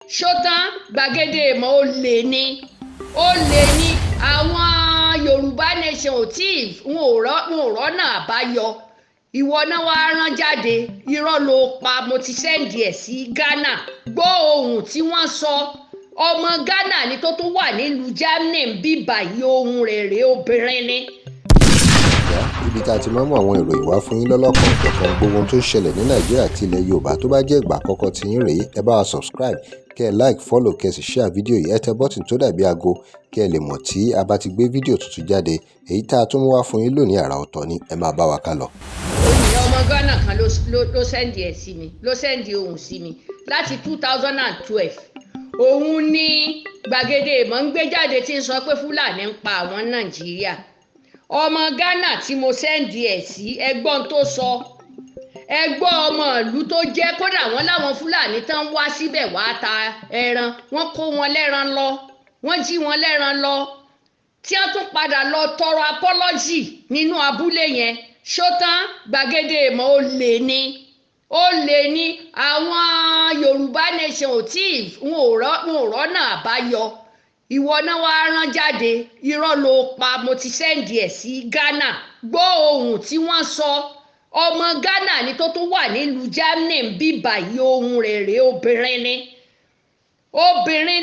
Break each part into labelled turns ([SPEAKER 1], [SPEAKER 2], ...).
[SPEAKER 1] ṣótán gbàgede ìmọ̀ ó lè ní àwọn Yorùbá nation ò tí wọn ò rọ́nà àbáyọ ìwọ náà wàá rán jáde irọ́ ló pa. Mo ti sẹ́ǹdì ẹ̀ sí Ghana gbọ́ ohun tí wọ́n sọ ọmọ Ghana ni tó tún wà nílùú Germany ń bí báyìí ohun rere obìnrin ni.
[SPEAKER 2] Ibi tá a ti máa mú àwọn ìròyìn wá fún yín lọ́lọ́kan ọ̀jọ̀kan gbogbo ohun tó ń ṣẹlẹ̀ ní Nàìjíríà àti ilẹ̀ Yorùbá. Tó bá jẹ́ ìgbà àkọ́kọ́ tí yín rèé, ẹ bá wa subscribe, kẹ́ ẹ like, follow, kẹ́ ẹ sì share fídíò yìí, ẹ tẹ bọ́tìn tó dàbí aago kẹ́ ẹ lè mọ̀ tí a bá ti gbé fídíò tuntun jáde. Èyí tá a tún mú wá fún yín lónìí àrà ọ̀tọ̀ ni, ẹ máa bá wa ká lọ.
[SPEAKER 1] Ọmọ Ghana kan ló sẹ́ndì ẹ̀ sí mi, ló sẹ́ndì ohun sí mi láti 2012. Òun ni gbàgede ìmọ̀ ń gbé jáde tí ń sọ pé Fúlàní ń pa àwọn Nàìjíríà. Ọmọ Ghana tí mo sẹ́ndì ẹ̀ sí ẹgbọ́n tó sọ, ẹgbọ́n ọmọ ìlú tó jẹ́, kódà wọ́n láwọn Fúlàní tán wá síbẹ̀ wá ta ẹran, wọ́n kó wọn lẹ́ran lọ, wọ́n jí wọn lẹ́ran lọ, tí wọ́n tún padà lọ tọrọ apology nínú abúlé yẹn. Ṣótán gbàgede ìmọ̀ ó lè ní àwọn Yorùbá nation ò tí wọn ò rọ́nà àbáyọ ìwọ náà wàá rán jáde irọ́ ló pa. Mo ti sẹ́ǹdì ẹ̀ sí Ghana gbọ́ ohun tí wọ́n sọ ọmọ Ghana ni tó tún wà nílùú Germany ń bí báyìí ohun rere obìnrin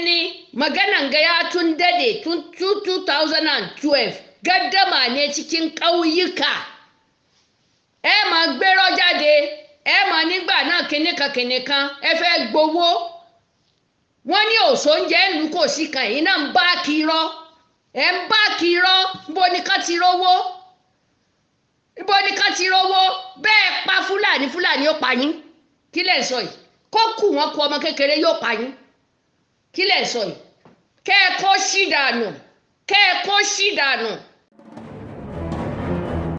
[SPEAKER 1] ni. Magana ya tun dade tun 2012 gaddama ne cikin ƙauyuka. Ẹ máa gbérọ́ jáde, ẹ máa nígbà náà kìnìkan ẹ fẹ́ gbowó. Wọ́n ní òṣòǹjẹ́ ìlú kò sí kan, èyí náà ń bá kírọ́, ẹ̀ ń bá kírọ́. Níbo ni ká ti rówó? Bẹ́ẹ̀ pa Fúlàní ó pa yín. Kí lẹ̀ ń sọ yìí? Kó kù wọ́n kú ọmọ kékeré yóò pa yín. Kí lẹ̀ ń sọ yìí? Kẹ́ ẹ kó ṣì dànù.